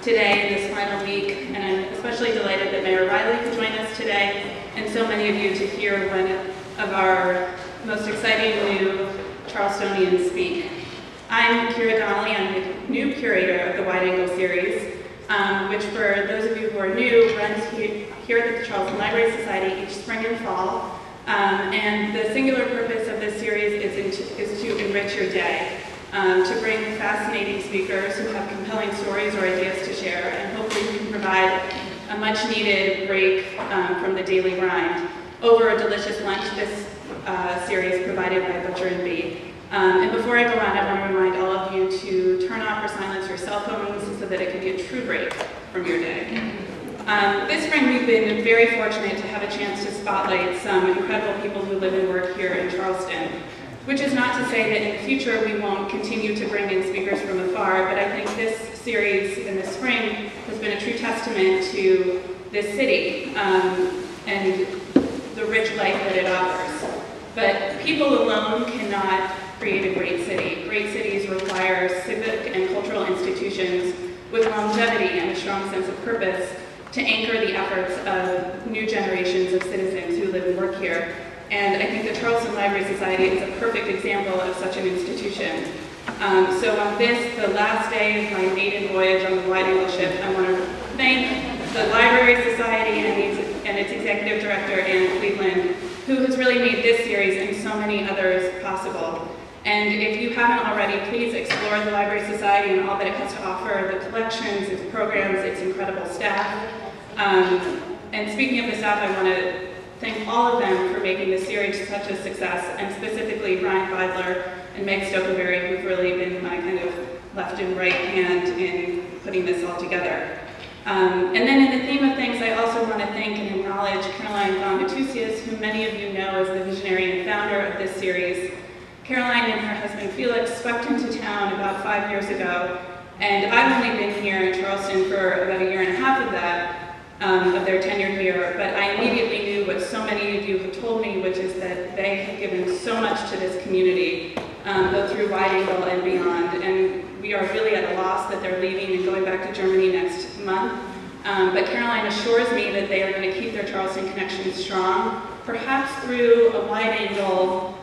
today in this final week, and I'm especially delighted that Mayor Riley could join us today, and so many of you to hear one of our most exciting new Charlestonians speak. I'm Kira Donnelly. I'm the new curator of the Wide Angle series, which for those of you who are new, runs here at the Charleston Library Society each spring and fall. And the singular purpose of this series is to enrich your day, to bring fascinating speakers who have compelling stories or ideas to share, and hopefully we can provide a much needed break from the daily grind over a delicious lunch this series provided by Butcher and Bee. And before I go on, I want to remind all of you to turn off or silence your cell phones so that it can be a true break from your day. This spring, we've been very fortunate to have a chance to spotlight some incredible people who live and work here in Charleston, which is not to say that in the future we won't continue to bring in speakers from afar, but I think this series in the spring has been a true testament to this city and the rich life that it offers. But people alone cannot create a great city. Great cities require civic and cultural institutions with longevity and a strong sense of purpose to anchor the efforts of new generations of citizens who live and work here. And I think the Charleston Library Society is a perfect example of such an institution. So on this, the last day of my maiden voyage on the Wide Angle ship, I want to thank the Library Society and its executive director, Anne Cleveland, who has really made this series and so many others possible. And if you haven't already, please explore the Library Society and all that it has to offer, the collections, its programs, its incredible staff. And speaking of the staff, I want to thank all of them for making this series such a success, and specifically Brian Feidler and Meg Stokenberry, who've really been my kind of left and right hand in putting this all together. And then in the theme of things, I also want to thank and acknowledge Caroline von Matusius, who many of you know as the visionary and founder of this series. Caroline and her husband Felix swept into town about 5 years ago, and I've only been here in Charleston for about a year and a half of that, of their tenure here, but I immediately knew what so many of you have told me, which is that they have given so much to this community, both through Wide Angle and beyond, and we are really at a loss that they're leaving and going back to Germany next month. But Caroline assures me that they are going to keep their Charleston connection strong, perhaps through a Wide Angle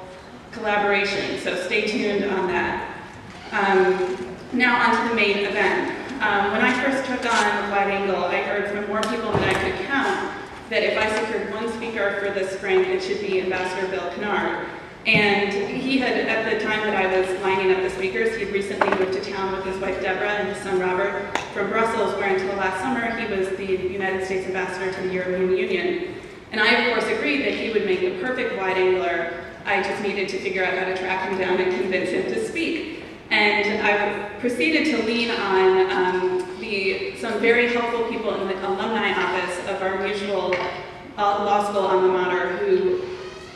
collaboration, so stay tuned on that. Now on to the main event. When I first took on Wide Angle, I heard from more people than I could count that if I secured one speaker for this spring, it should be Ambassador Bill Kennard. And he had, at the time that I was lining up the speakers, he'd recently moved to town with his wife Deborah and his son Robert from Brussels, where until last summer he was the United States Ambassador to the European Union. And I, of course, agreed that he would make the perfect Wide Angler. I just needed to figure out how to track him down and convince him to speak. And I proceeded to lean on some very helpful people in the alumni office of our mutual law school alma mater who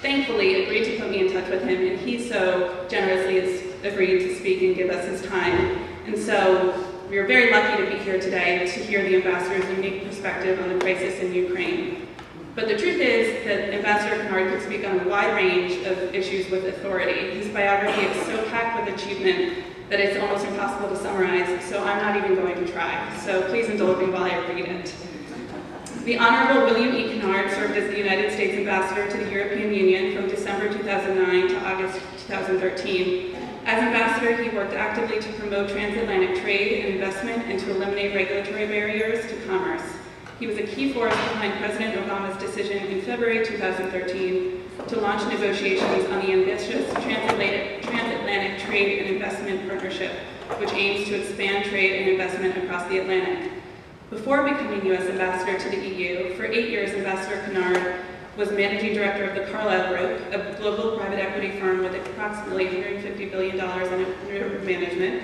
thankfully agreed to put me in touch with him, and he so generously has agreed to speak and give us his time. And so we are very lucky to be here today to hear the ambassador's unique perspective on the crisis in Ukraine. But the truth is that Ambassador Kennard could speak on a wide range of issues with authority. His biography is so packed with achievement that it's almost impossible to summarize, so I'm not even going to try. So please indulge me while I read it. The Honorable William E. Kennard served as the United States Ambassador to the European Union from December 2009 to August 2013. As ambassador, he worked actively to promote transatlantic trade and investment and to eliminate regulatory barriers to commerce. He was a key force behind President Obama's decision in February 2013 to launch negotiations on the ambitious Transatlantic Trade and Investment Partnership, which aims to expand trade and investment across the Atlantic. Before becoming U.S. Ambassador to the EU, for 8 years, Ambassador Kennard was Managing Director of the Carlyle Group, a global private equity firm with approximately $150 billion under management,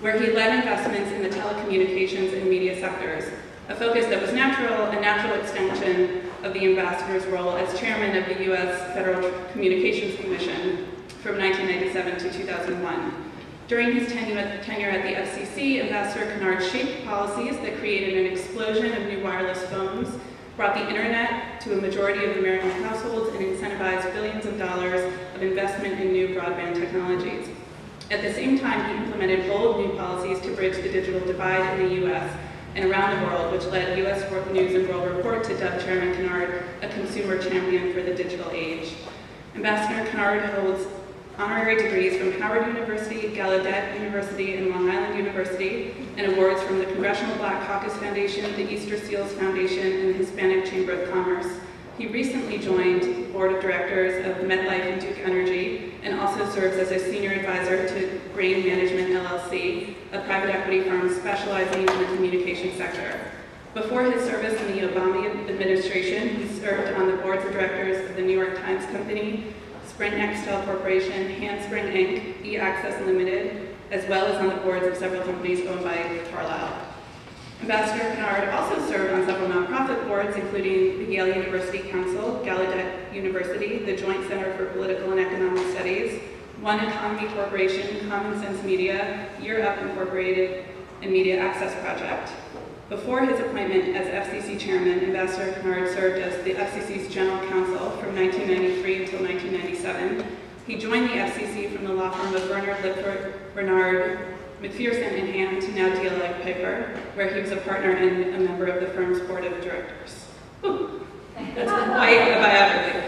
where he led investments in the telecommunications and media sectors, a focus that was a natural extension of the ambassador's role as chairman of the U.S. Federal Communications Commission from 1997 to 2001. During his tenure at the FCC, Ambassador Kennard shaped policies that created an explosion of new wireless phones, brought the internet to a majority of American households, and incentivized billions of dollars of investment in new broadband technologies. At the same time, he implemented bold new policies to bridge the digital divide in the U.S., and around the world, which led U.S. News and World Report to dub Chairman Kennard a consumer champion for the digital age. Ambassador Kennard holds honorary degrees from Howard University, Gallaudet University, and Long Island University, and awards from the Congressional Black Caucus Foundation, the Easter Seals Foundation, and the Hispanic Chamber of Commerce. He recently joined the board of directors of MetLife and Duke Energy, and also serves as a senior advisor to Grain Management LLC, a private equity firm specializing in the communications sector. Before his service in the Obama administration, he served on the boards of directors of the New York Times Company, Sprint Nextel Corporation, Handspring Inc., E-Access Limited, as well as on the boards of several companies owned by Carlyle. Ambassador Kennard also served on several nonprofit boards, including the Yale University Council, Gallaudet University, the Joint Center for Political and Economic Studies, One Economy Corporation, Common Sense Media, Year Up Incorporated, and Media Access Project. Before his appointment as FCC chairman, Ambassador Kennard served as the FCC's general counsel from 1993 until 1997. He joined the FCC from the law firm of Bernard Lipford, Bernard, McPherson and Hand, now DLA Piper, where he was a partner and a member of the firm's board of directors. Ooh, that's quite a biography.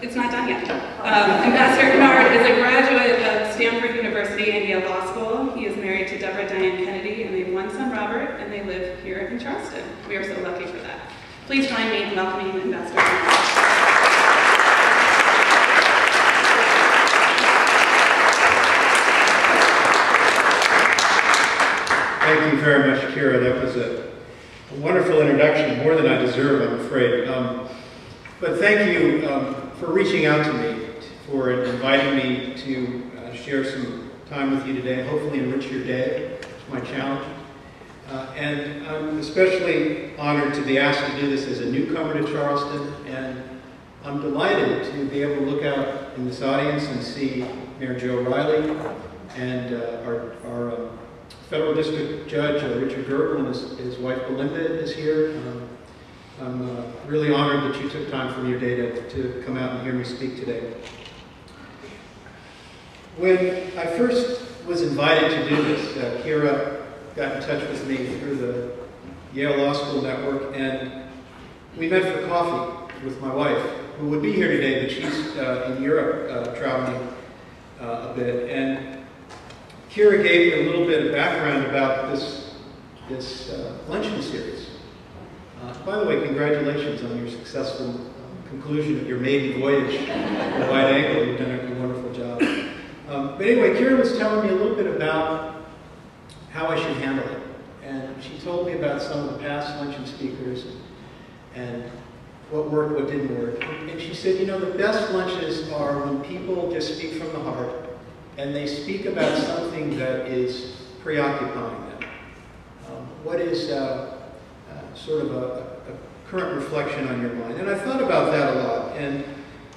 It's not done yet. Ambassador Kennard is a graduate of Stanford University and Yale Law School. He is married to Deborah Diane Kennedy, and they have one son, Robert, and they live here in Charleston. We are so lucky for that. Please join me in welcoming Ambassador Kennard. Thank you very much, Kira. That was a wonderful introduction, more than I deserve, I'm afraid. But thank you for reaching out to me, for inviting me to share some time with you today, hopefully enrich your day. It's my challenge. And I'm especially honored to be asked to do this as a newcomer to Charleston, and I'm delighted to be able to look out in this audience and see Mayor Joe Riley and our Federal District Judge Richard Gergel and his wife Belinda is here. I'm really honored that you took time from your day to come out and hear me speak today. When I first was invited to do this, Kira got in touch with me through the Yale Law School network, and we met for coffee with my wife, who would be here today, but she's in Europe traveling a bit. And Kira gave me a little bit of background about this luncheon series. By the way, congratulations on your successful conclusion of your maiden voyage at Wide Angle. You've done a wonderful job. But anyway, Kira was telling me a little bit about how I should handle it. And she told me about some of the past luncheon speakers and what worked, what didn't work. And she said, you know, the best lunches are when people just speak from the heart and they speak about something that is preoccupying them. What is sort of a current reflection on your mind? And I thought about that a lot. And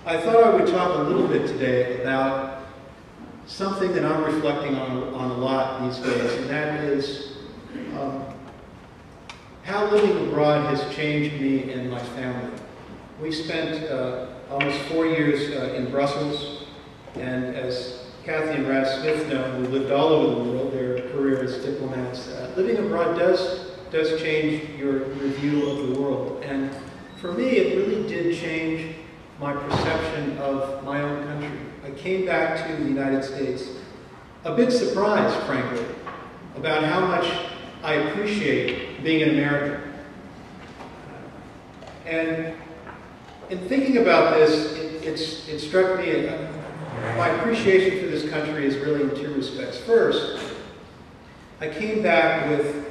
I thought I would talk a little bit today about something that I'm reflecting on a lot these days, and that is how living abroad has changed me and my family. We spent almost 4 years in Brussels, and as Kathy and Raz Smith know, who lived all over the world, their career as diplomats, living abroad does change your view of the world. And for me, it really did change my perception of my own country. I came back to the United States a bit surprised, frankly, about how much I appreciate being an American. And in thinking about this, it struck me, my appreciation for this country is really in two respects. First, I came back with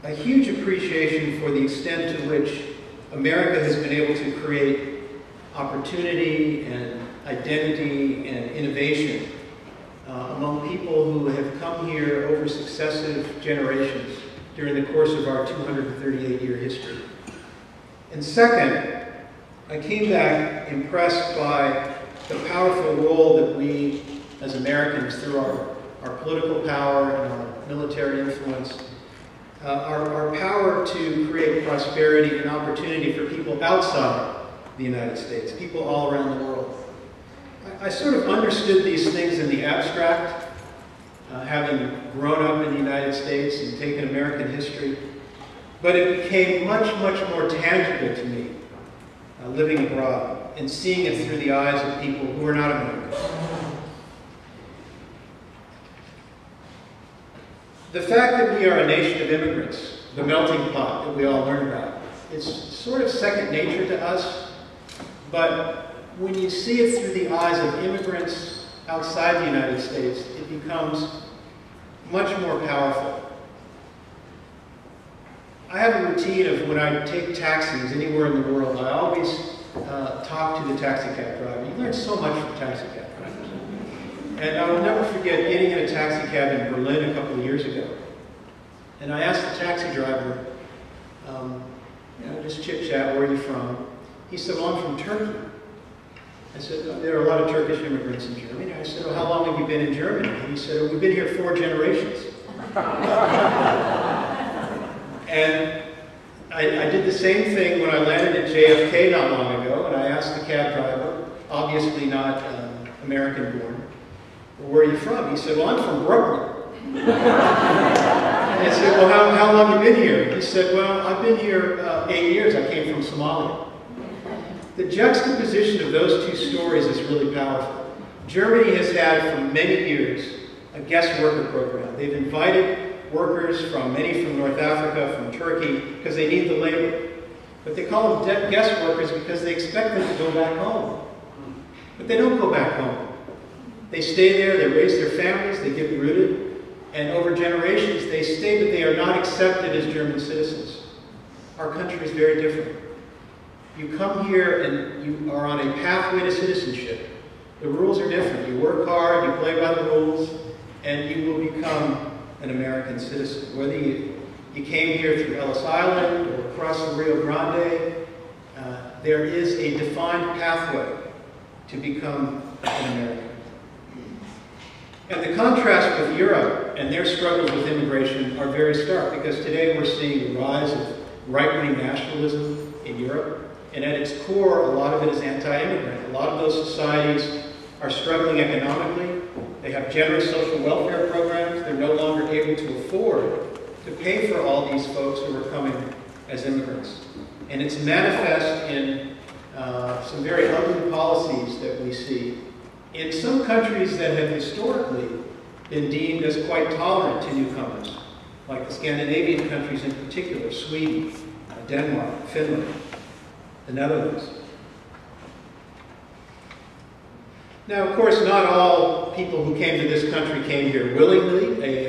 a huge appreciation for the extent to which America has been able to create opportunity and identity and innovation among people who have come here over successive generations during the course of our 238-year history. And second, I came back impressed by the powerful role that we as Americans, through our political power and our military influence, our power to create prosperity and opportunity for people outside the United States, people all around the world. I sort of understood these things in the abstract, having grown up in the United States and taken American history. But it became much, much more tangible to me living abroad and seeing it through the eyes of people who are not American. The fact that we are a nation of immigrants, the melting pot that we all learn about, it's sort of second nature to us, but when you see it through the eyes of immigrants outside the United States, it becomes much more powerful. I have a routine of when I take taxis anywhere in the world, I always talk to the taxi cab driver. You learn so much from taxi cab drivers. And I will never forget getting in a taxi cab in Berlin a couple of years ago. And I asked the taxi driver, just chit-chat, where are you from? He said, well, I'm from Turkey. I said, there are a lot of Turkish immigrants in Germany. I said, well, how long have you been in Germany? And he said, well, we've been here 4 generations. And I did the same thing when I landed at JFK not long ago, and I asked the cab driver, obviously not American-born, well, where are you from? He said, well, I'm from Brooklyn. And I said, well, how long have you been here? He said, well, I've been here 8 years. I came from Somalia. The juxtaposition of those two stories is really powerful. Germany has had for many years a guest worker program. They've invited workers many from North Africa, from Turkey, because they need the labor. But they call them guest workers because they expect them to go back home. But they don't go back home. They stay there, they raise their families, they get rooted, and over generations they stay, but they are not accepted as German citizens. Our country is very different. You come here and you are on a pathway to citizenship. The rules are different. You work hard, you play by the rules, and you will become an American citizen. Whether you came here through Ellis Island or across the Rio Grande, there is a defined pathway to become an American. And the contrast with Europe and their struggles with immigration are very stark, because today we're seeing the rise of right-wing nationalism in Europe, and at its core, a lot of it is anti-immigrant. A lot of those societies are struggling economically. They have generous social welfare programs. They're no longer able to afford to pay for all these folks who are coming as immigrants. And it's manifest in some very ugly policies that we see in some countries that have historically been deemed as quite tolerant to newcomers, like the Scandinavian countries in particular, Sweden, Denmark, Finland, the Netherlands. Now, of course, not all people who came to this country came here willingly.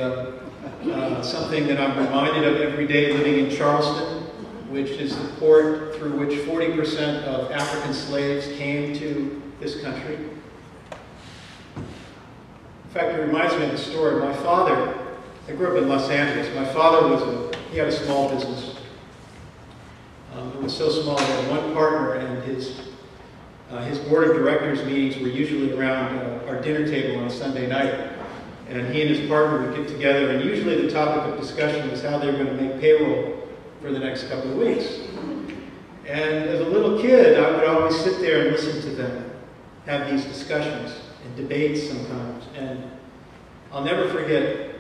Something that I'm reminded of every day living in Charleston, which is the port through which 40% of African slaves came to this country. In fact, it reminds me of a story. My father, I grew up in Los Angeles. My father he had a small business. It was so small that one partner and his board of directors meetings were usually around our dinner table on a Sunday night. And he and his partner would get together, and usually the topic of discussion was how they were going to make payroll for the next couple of weeks. And as a little kid, I would always sit there and listen to them have these discussions and debates sometimes. And I'll never forget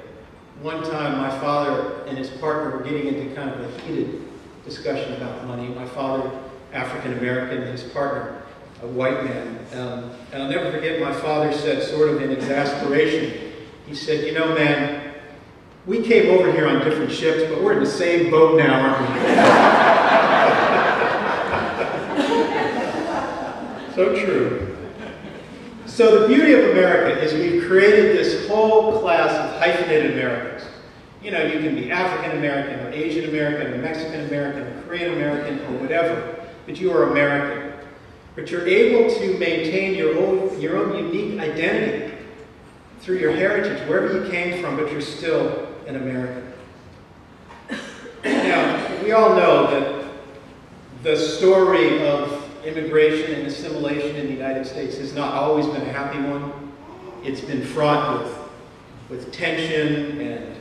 one time my father and his partner were getting into kind of a heated discussion about money. My father, African American, and his partner, a white man. And I'll never forget my father said, sort of in exasperation, he said, you know, man, we came over here on different ships, but we're in the same boat now, aren't we? So true. So the beauty of America is we've created this whole class of hyphenated Americans. You know, you can be African American or Asian American or Mexican American or Korean American or whatever, but you are American. But you're able to maintain your own unique identity through your heritage, wherever you came from, but you're still an American. Now, we all know that the story of immigration and assimilation in the United States has not always been a happy one. It's been fraught with tension and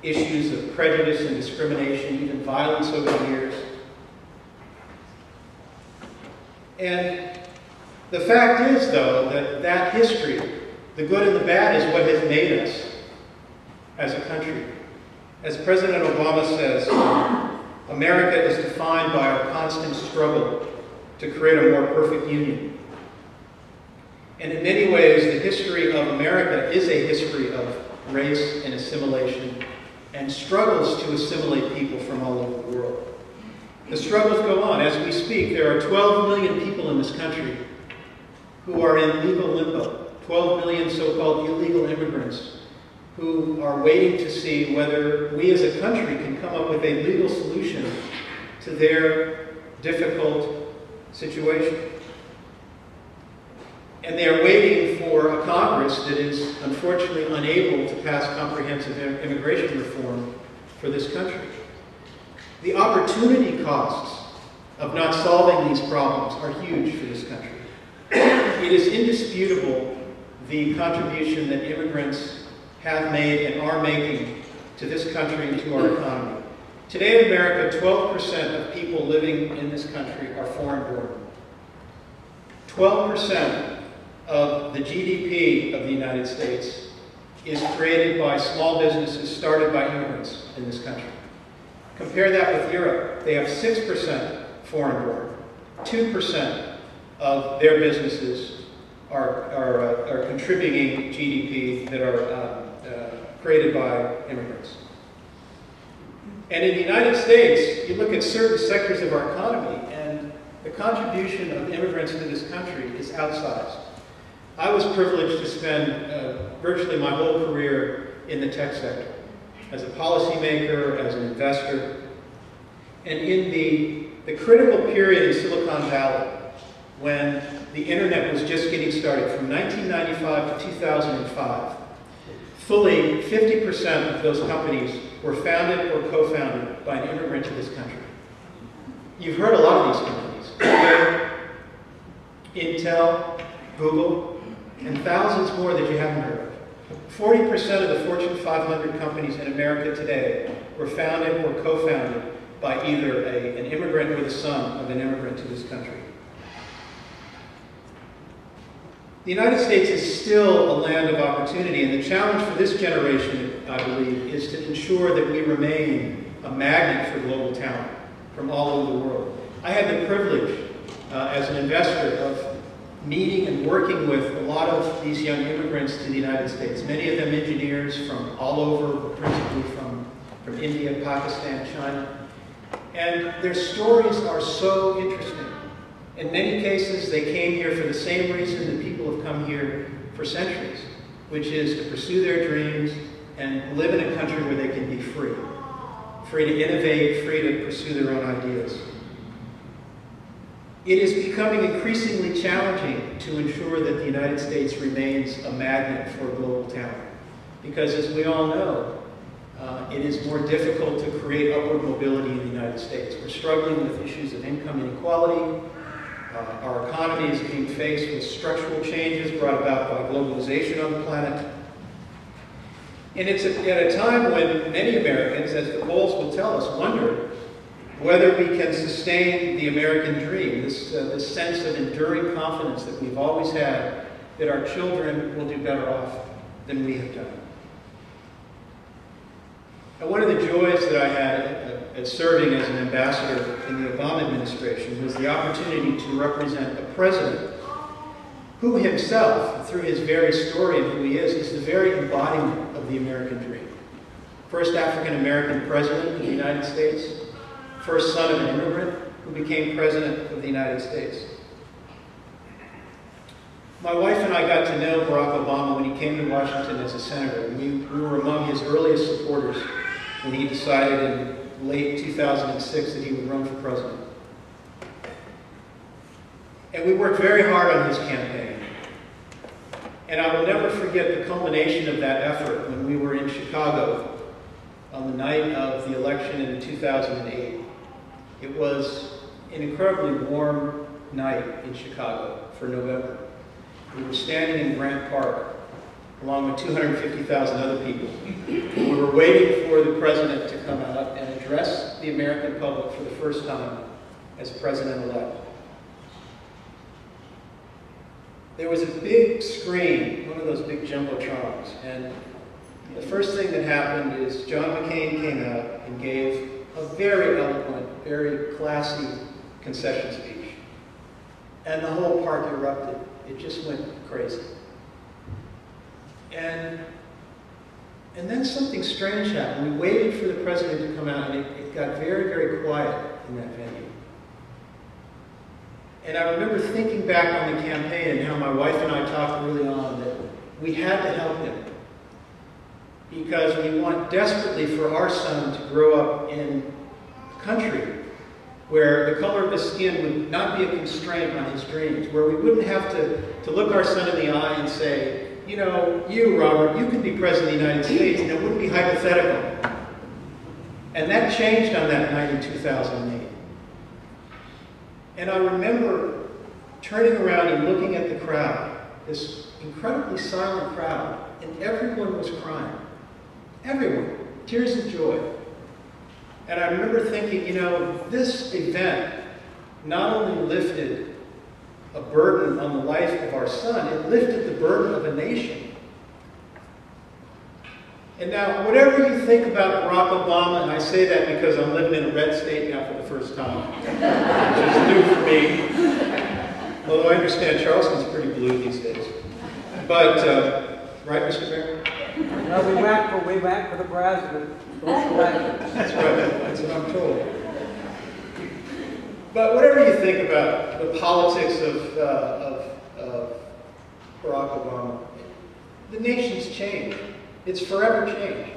issues of prejudice and discrimination, even violence over the years. And the fact is, though, that history, the good and the bad, is what has made us as a country. As President Obama says, America is defined by our constant struggle to create a more perfect union. And in many ways, the history of America is a history of race and assimilation and struggles to assimilate people from all over the world. The struggles go on. As we speak, there are 12 million people in this country who are in legal limbo, 12 million so-called illegal immigrants who are waiting to see whether we as a country can come up with a legal solution to their difficult situation. And they are waiting for a Congress that is unfortunately unable to pass comprehensive immigration reform for this country. The opportunity costs of not solving these problems are huge for this country. It is indisputable the contribution that immigrants have made and are making to this country and to our economy. Today in America, 12% of people living in this country are foreign-born. 12% of the GDP of the United States is created by small businesses started by immigrants in this country. Compare that with Europe. They have 6% foreign-born. 2% of their businesses are contributing GDP that are created by immigrants. And in the United States, you look at certain sectors of our economy, and the contribution of immigrants to this country is outsized. I was privileged to spend virtually my whole career in the tech sector, as a policymaker, as an investor. And in the critical period in Silicon Valley, when the internet was just getting started, from 1995 to 2005, fully 50% of those companies were founded or co-founded by an immigrant to this country. You've heard a lot of these companies. Intel, Google, and thousands more that you haven't heard of. 40% of the Fortune 500 companies in America today were founded or co-founded by either an immigrant or the son of an immigrant to this country. The United States is still a land of opportunity, and the challenge for this generation, I believe, is to ensure that we remain a magnet for global talent from all over the world. I had the privilege, as an investor, of meeting and working with a lot of these young immigrants to the United States, many of them engineers from all over, principally from India, Pakistan, China. And their stories are so interesting. In many cases, they came here for the same reason that people have come here for centuries, which is to pursue their dreams and live in a country where they can be free. Free to innovate, free to pursue their own ideas. It is becoming increasingly challenging to ensure that the United States remains a magnet for global talent. Because as we all know, it is more difficult to create upward mobility in the United States. We're struggling with issues of income inequality. Our economy is being faced with structural changes brought about by globalization on the planet. And it's at a time when many Americans, as the polls will tell us, wonder whether we can sustain the American dream, this sense of enduring confidence that we've always had that our children will do better off than we have done. And one of the joys that I had at serving as an ambassador in the Obama administration was the opportunity to represent a president who himself, through his very story and who he is the very embodiment of the American dream. First African-American president of the United States, first son of an immigrant who became president of the United States. My wife and I got to know Barack Obama when he came to Washington as a senator. We were among his earliest supporters when he decided in late 2006 that he would run for president. And we worked very hard on his campaign. And I will never forget the culmination of that effort when we were in Chicago on the night of the election in 2008. It was an incredibly warm night in Chicago for November. We were standing in Grant Park along with 250,000 other people. We were waiting for the president to come out and address the American public for the first time as president-elect. There was a big screen, one of those big jumbotrons, and The first thing that happened is John McCain came out and gave a very eloquent, very classy concession speech. And the whole park erupted. It just went crazy. And then something strange happened. We waited for the president to come out, and it got very, very quiet in that venue. And I remember thinking back on the campaign and how my wife and I talked early on that we had to help him because we want desperately for our son to grow up in a country where the color of his skin would not be a constraint on his dreams, where we wouldn't have to look our son in the eye and say, you know, you, Robert, you could be president of the United States, and it wouldn't be hypothetical. And that changed on that night in 2008. And I remember turning around and looking at the crowd, this incredibly silent crowd, and everyone was crying. Everyone. Tears of joy. And I remember thinking, you know, this event not only lifted a burden on the life of our son, it lifted the burden of a nation. And now, whatever you think about Barack Obama, and I say that because I'm living in a red state now for the first time, which is new for me, although I understand Charleston's pretty blue these days. But, right, Mr. Mayor? No, we went for the president. That's right, that's what I'm told. But whatever you think about the politics of Barack Obama, the nation's changed. It's forever changed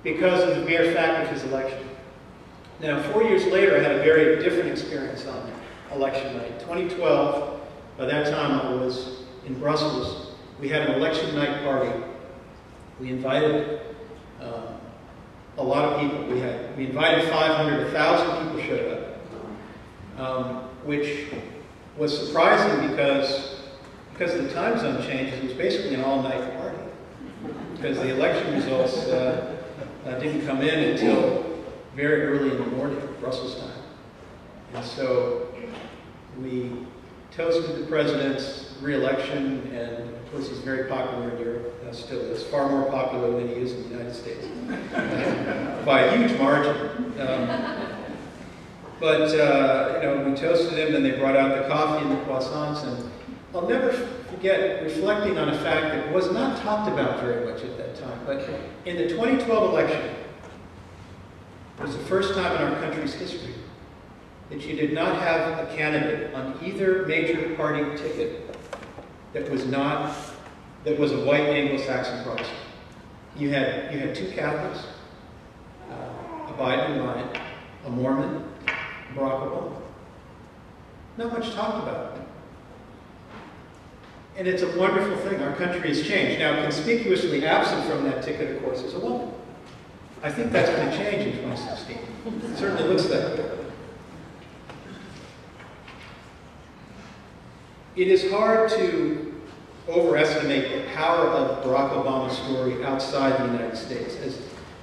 because of the mere fact of his election. Now, 4 years later, I had a very different experience on election night. 2012, by that time I was in Brussels. We had an election night party. We invited a lot of people. We invited 500, 1,000 people showed up, which was surprising because of the time zone changes. It was basically an all-night party because the election results didn't come in until very early in the morning, Brussels time. And so we toasted the president's re-election, and of course he's very popular in Europe. Still is far more popular than he is in the United States by a huge margin. But you know, we toasted him, and they brought out the coffee and the croissants, and I'll never forget reflecting on a fact that was not talked about very much at that time. But in the 2012 election, it was the first time in our country's history that you did not have a candidate on either major party ticket that was a white Anglo-Saxon Protestant. You had two Catholics, a Biden in line, a Mormon, Barack Obama. Not much talked about. And it's a wonderful thing. Our country has changed. Now, conspicuously absent from that ticket, of course, is a woman. I think that's going to change in 2016. It certainly looks that way. It is hard to overestimate the power of Barack Obama's story outside the United States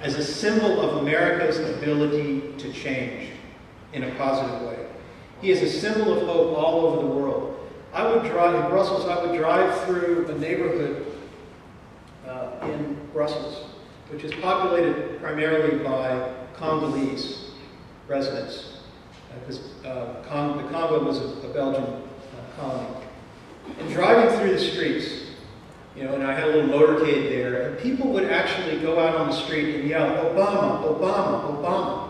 as a symbol of America's ability to change in a positive way. He is a symbol of hope all over the world. In Brussels, I would drive through a neighborhood in Brussels, which is populated primarily by Congolese residents, because the Congo was a Belgian colony. And driving through the streets, you know, and I had a little motorcade there, and people would actually go out on the street and yell, "Obama, Obama, Obama."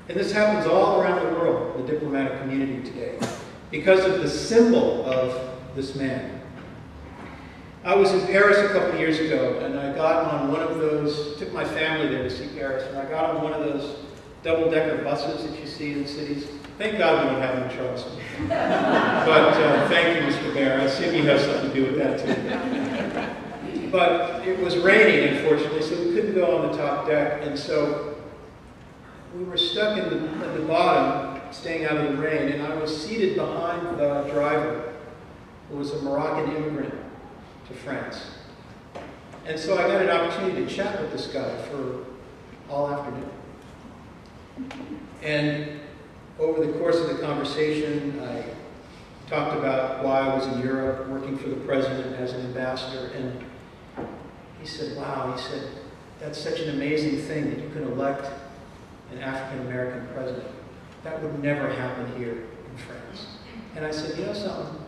And this happens all around the world, the diplomatic community today, because of the symbol of this man. I was in Paris a couple of years ago, and I got on one of those, took my family there to see Paris, and I got on one of those double-decker buses that you see in cities. Thank God we don't have them in Charleston. But thank you, Mr. Mayor. I assume you have something to do with that, too. But it was raining, unfortunately, so we couldn't go on the top deck, and so we were stuck at the bottom, staying out of the rain, and I was seated behind the driver, who was a Moroccan immigrant to France. And so I got an opportunity to chat with this guy for all afternoon. And over the course of the conversation, I talked about why I was in Europe, working for the president as an ambassador, and he said, wow, he said, that's such an amazing thing that you can elect an African-American president. That would never happen here in France. And I said, you know something?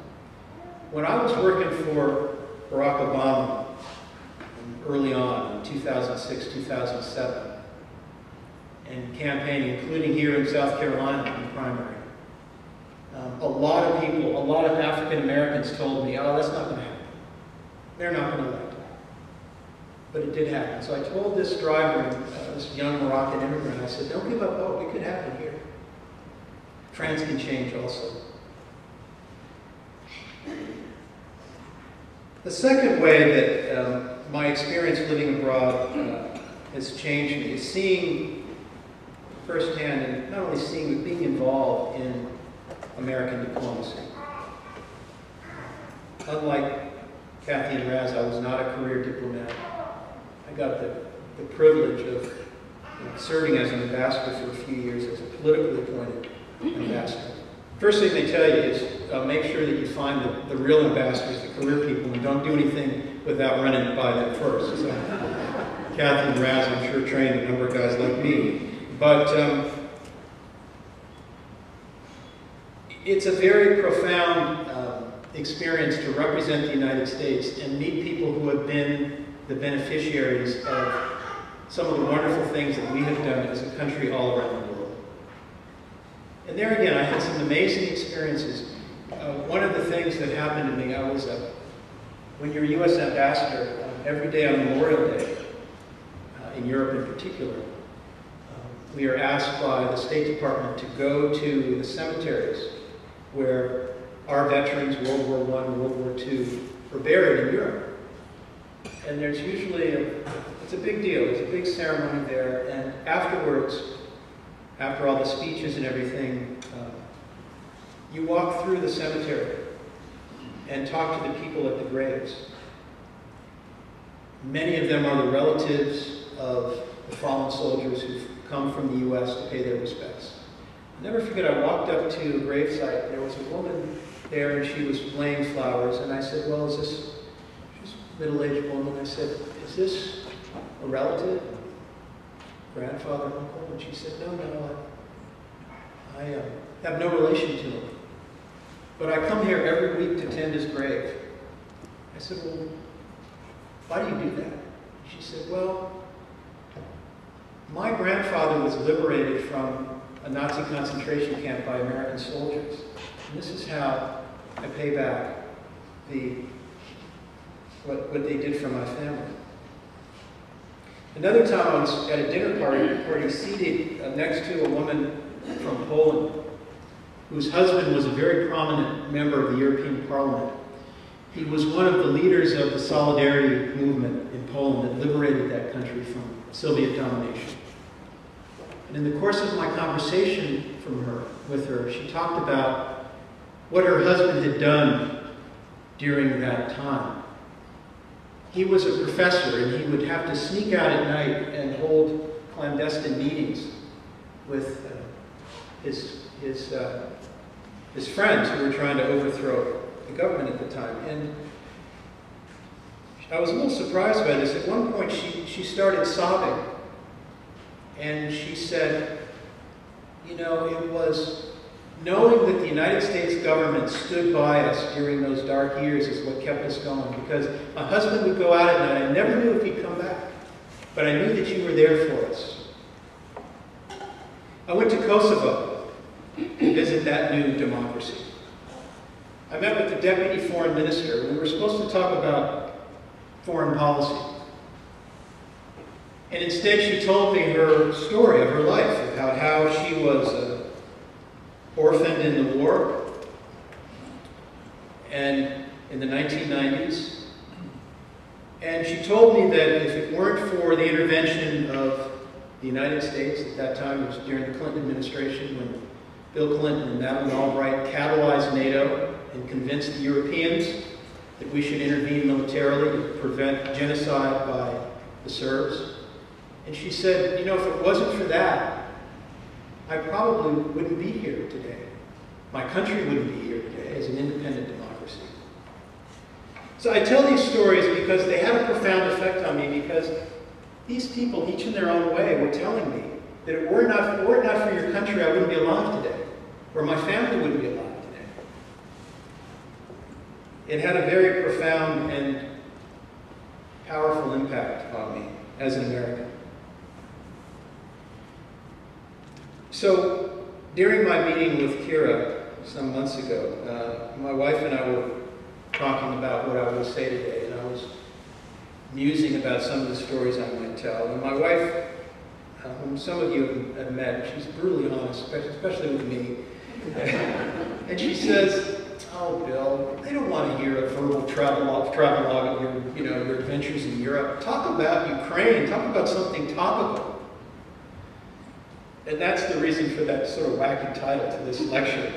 When I was working for Barack Obama early on in 2006, 2007, and campaigning, including here in South Carolina in the primary, a lot of people, a lot of African Americans told me, oh, that's not going to happen. They're not going to elect him. But it did happen. So I told this driver, this young Moroccan immigrant, I said, don't give up hope. It could happen here. France can change also. The second way that my experience living abroad has changed me is seeing firsthand, and not only seeing, but being involved in American diplomacy. Unlike Kathy and Raz, I was not a career diplomat. I got the privilege of serving as an ambassador for a few years as a politically appointed ambassador. First thing they tell you is make sure that you find the real ambassadors, the career people, and don't do anything without running by them first. So, Kathy and Raz, I'm sure, trained a number of guys like me. But it's a very profound experience to represent the United States and meet people who have been the beneficiaries of some of the wonderful things that we have done as a country all around the world. And there again, I had some amazing experiences. One of the things that happened to me, I was, when you're a U.S. ambassador, every day on Memorial Day, in Europe in particular, we are asked by the State Department to go to the cemeteries where our veterans, World War I, World War II, were buried in Europe. And there's usually it's a big deal, it's a big ceremony there, and afterwards, after all the speeches and everything, you walk through the cemetery and talk to the people at the graves. Many of them are the relatives of the fallen soldiers who've come from the U.S. to pay their respects. I'll never forget, I walked up to a gravesite, there was a woman there and she was laying flowers, and I said, well, is this, she's a middle-aged woman, I said, is this a relative? Grandfather, uncle? And she said, no, I have no relation to him. But I come here every week to tend his grave. I said, well, why do you do that? She said, well, my grandfather was liberated from a Nazi concentration camp by American soldiers. And this is how I pay back what they did for my family. Another time I was at a dinner party seated next to a woman from Poland whose husband was a very prominent member of the European Parliament. He was one of the leaders of the Solidarity movement in Poland that liberated that country from Soviet domination. And in the course of my conversation with her, she talked about what her husband had done during that time. He was a professor, and he would have to sneak out at night and hold clandestine meetings with his friends who were trying to overthrow the government at the time. And I was a little surprised by this. At one point, she started sobbing, and she said, you know, it was knowing that the United States government stood by us during those dark years is what kept us going, because my husband would go out at night. I never knew if he'd come back, but I knew that you were there for us. I went to Kosovo to visit that new democracy. I met with the deputy foreign minister. We were supposed to talk about foreign policy. And instead she told me her story of her life, about how she was orphaned in the war and in the 1990s. And she told me that if it weren't for the intervention of the United States at that time, it was during the Clinton administration, when Bill Clinton and Madeleine Albright catalyzed NATO and convinced the Europeans that we should intervene militarily to prevent genocide by the Serbs. And she said, you know, if it wasn't for that, I probably wouldn't be here today. My country wouldn't be here today as an independent democracy. So I tell these stories because they had a profound effect on me, because these people, each in their own way, were telling me that if it were not for your country, I wouldn't be alive today, or my family wouldn't be alive today. It had a very profound and powerful impact on me as an American. So during my meeting with Kira some months ago, my wife and I were talking about what I would say today, and I was musing about some of the stories I might tell. And my wife, whom some of you have met, she's brutally honest, especially with me. And she says, "Oh, Bill, they don't want to hear a verbal travelogue of your adventures in Europe. Talk about Ukraine. Talk about something topical." And that's the reason for that sort of wacky title to this lecture.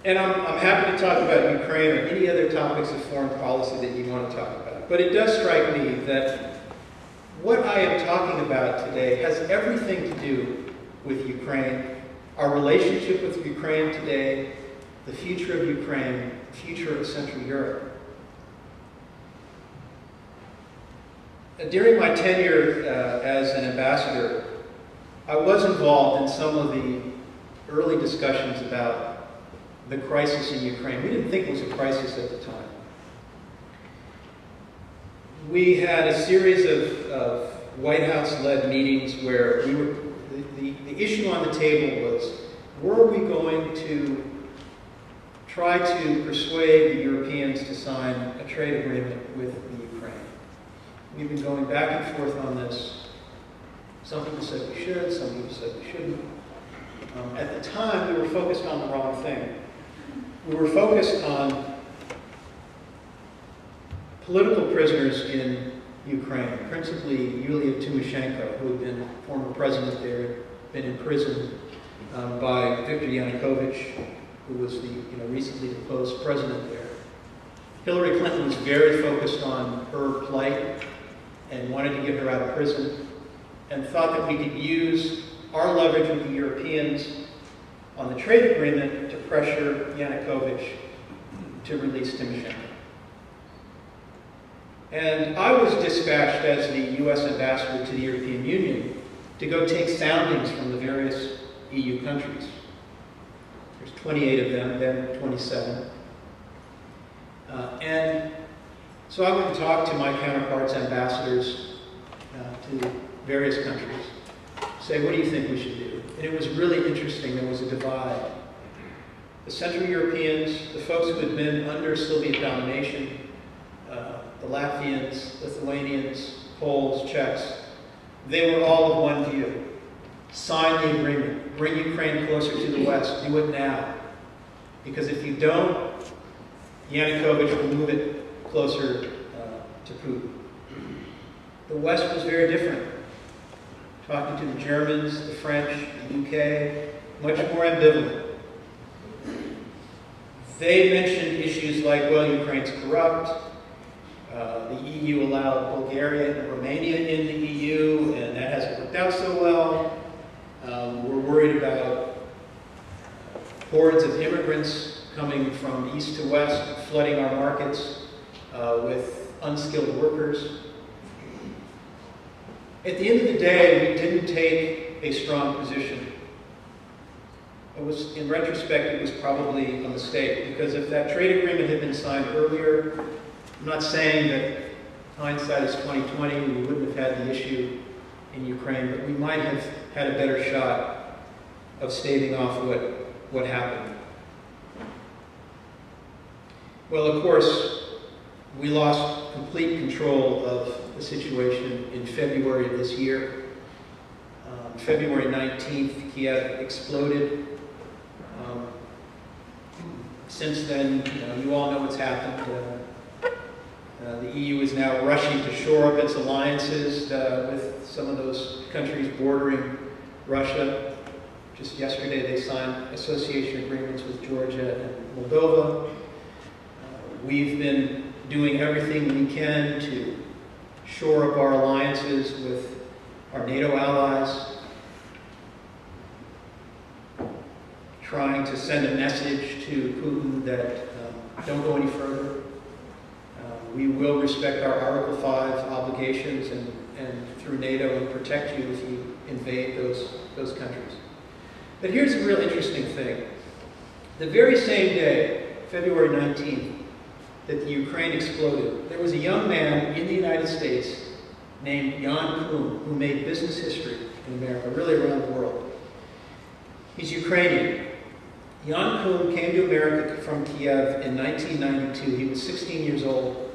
And I'm happy to talk about Ukraine or any other topics of foreign policy that you want to talk about. But it does strike me that what I am talking about today has everything to do with Ukraine, our relationship with Ukraine today, the future of Ukraine, the future of Central Europe. During my tenure as an ambassador, I was involved in some of the early discussions about the crisis in Ukraine. We didn't think it was a crisis at the time. We had a series of White House-led meetings where the issue on the table was, were we going to try to persuade the Europeans to sign a trade agreement with the Ukraine? We've been going back and forth on this. Some people said we should, some people said we shouldn't. At the time, we were focused on the wrong thing. We were focused on political prisoners in Ukraine, principally Yulia Tymoshenko, who had been former president there, been imprisoned by Viktor Yanukovych, who was the recently deposed president there. Hillary Clinton was very focused on her plight and wanted to get her out of prison, and thought that we could use our leverage with the Europeans on the trade agreement to pressure Yanukovych to release Tymoshenko. And I was dispatched as the U.S. ambassador to the European Union to go take soundings from the various EU countries. There's 28 of them, then 27. And so I went and talked to my counterparts, ambassadors to various countries, say, what do you think we should do? And it was really interesting. There was a divide. The Central Europeans, the folks who had been under Soviet domination, the Latvians, Lithuanians, Poles, Czechs, they were all of one view. Sign the agreement. Bring Ukraine closer to the West. Do it now. Because if you don't, Yanukovych will move it closer to Putin. The West was very different. Talking to the Germans, the French, the UK, much more ambivalent. They mentioned issues like, well, Ukraine's corrupt. The EU allowed Bulgaria and Romania in the EU, and that hasn't worked out so well. We're worried about hordes of immigrants coming from east to west, flooding our markets with unskilled workers. At the end of the day, we didn't take a strong position. It was, in retrospect, it was probably a mistake, because if that trade agreement had been signed earlier, I'm not saying that hindsight is 20/20, we wouldn't have had the issue in Ukraine, but we might have had a better shot of staving off what happened. Well, of course, we lost complete control of the situation in February of this year. February 19th, Kiev exploded. Since then, you all know what's happened. The EU is now rushing to shore up its alliances with some of those countries bordering Russia. Just yesterday, they signed association agreements with Georgia and Moldova. We've been doing everything we can to shore up our alliances with our NATO allies, trying to send a message to Putin that don't go any further. We will respect our Article 5 obligations and through NATO and protect you if you invade those countries. But here's a real interesting thing. The very same day, February 19th, that the Ukraine exploded, there was a young man in the United States named Jan Kuhn, who made business history in America, really around the world. He's Ukrainian. Jan Kuhn came to America from Kiev in 1992. He was 16 years old.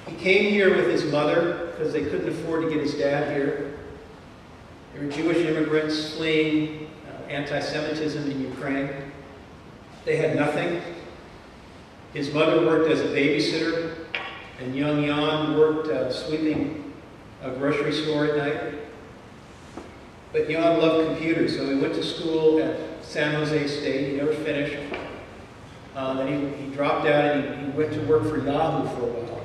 He came here with his mother because they couldn't afford to get his dad here. They were Jewish immigrants fleeing anti-Semitism in Ukraine. They had nothing. His mother worked as a babysitter, and young Jan worked sweeping a grocery store at night. But Jan loved computers, so he went to school at San Jose State. He never finished. Then he dropped out and he went to work for Yahoo for a while.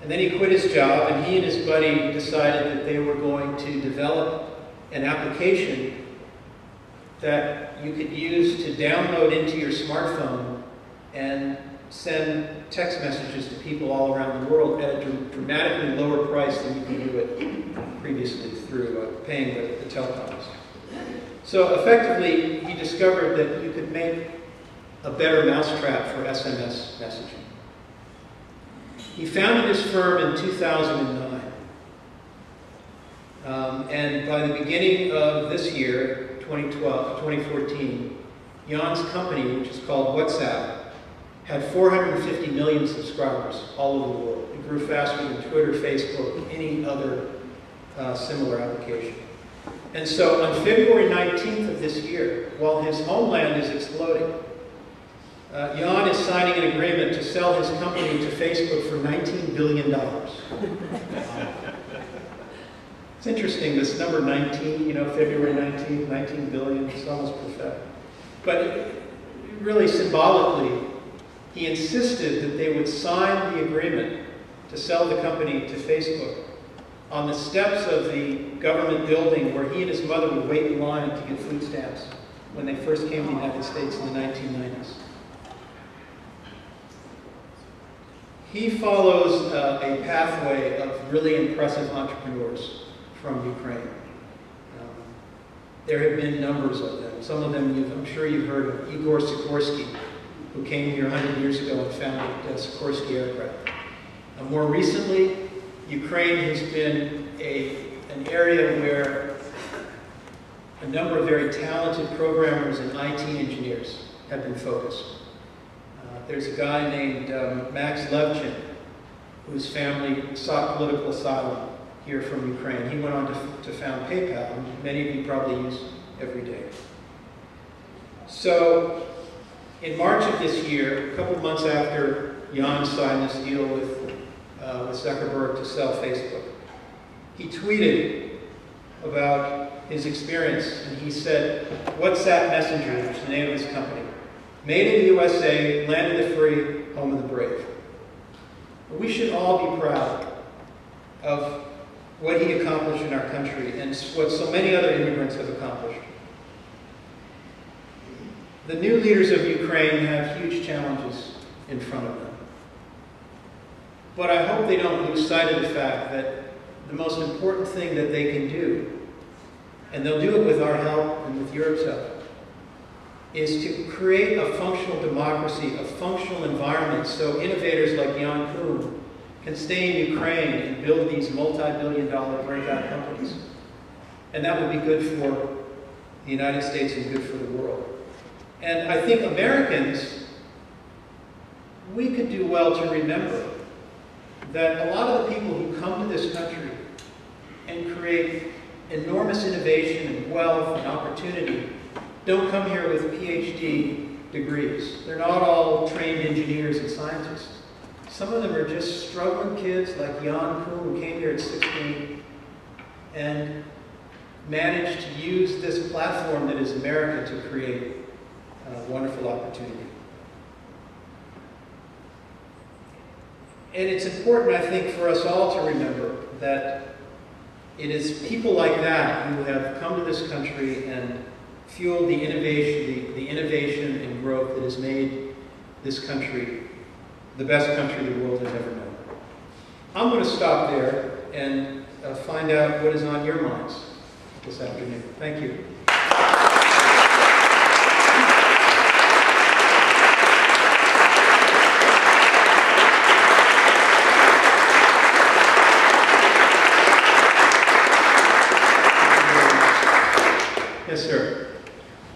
And then he quit his job, and he and his buddy decided that they were going to develop an application that you could use to download into your smartphone and send text messages to people all around the world at a dramatically lower price than you could do it previously through paying the telecoms. So effectively, he discovered that you could make a better mousetrap for SMS messaging. He founded his firm in 2009. And by the beginning of this year, 2014, Jan's company, which is called WhatsApp, had 450 million subscribers all over the world. It grew faster than Twitter, Facebook, any other similar application. And so on February 19th of this year, while his homeland is exploding, Jan is signing an agreement to sell his company to Facebook for $19 billion. It's interesting, this number 19, February 19th, 19 billion, it's almost perfect. But really symbolically, he insisted that they would sign the agreement to sell the company to Facebook on the steps of the government building where he and his mother would wait in line to get food stamps when they first came to the United States in the 1990s. He follows a pathway of really impressive entrepreneurs from Ukraine. There have been numbers of them. Some of them, I'm sure you've heard of Igor Sikorsky, who came here 100 years ago and founded Sikorsky Aircraft. More recently, Ukraine has been an area where a number of very talented programmers and IT engineers have been focused. There's a guy named Max Levchin, whose family sought political asylum here from Ukraine. He went on to found PayPal, and many of you probably use every day. So, in March of this year, a couple months after Jan signed this deal with Zuckerberg to sell Facebook, he tweeted about his experience, and he said, WhatsApp Messenger, which is the name of his company, made in the USA, land of the free, home of the brave. We should all be proud of what he accomplished in our country and what so many other immigrants have accomplished. The new leaders of Ukraine have huge challenges in front of them. But I hope they don't lose sight of the fact that the most important thing that they can do, and they'll do it with our help and with Europe's help, is to create a functional democracy, a functional environment so innovators like Jan Kuhn can stay in Ukraine and build these multi-billion-dollar breakout companies. And that would be good for the United States and good for the world. And I think Americans, we could do well to remember that a lot of the people who come to this country and create enormous innovation and wealth and opportunity don't come here with PhD degrees. They're not all trained engineers and scientists. Some of them are just struggling kids like Jan Kuhn, who came here at 16 and managed to use this platform that is America to create wonderful opportunity. And it's important, I think, for us all to remember that it is people like that who have come to this country and fueled the innovation and growth that has made this country the best country the world has ever known. I'm going to stop there and find out what is on your minds this afternoon. Thank you. Yes, sir.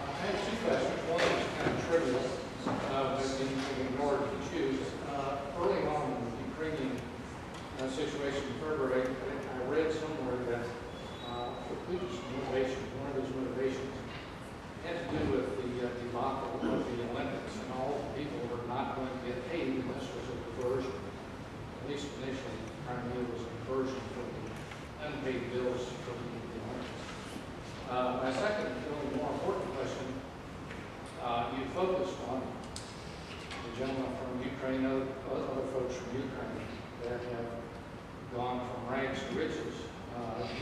I have two questions. One is kind of trivial, but in order to choose. Early on in the Ukrainian situation in February, I read somewhere that Putin's motivation, one of his motivations, had to do with the debacle of the Olympics, and all the people were not going to get paid, and this was a diversion. At least initially, Crimea was a diversion for the unpaid bills for the Olympics. My second, really more important question, you focused on the gentleman from Ukraine, other folks from Ukraine that have gone from rags to riches.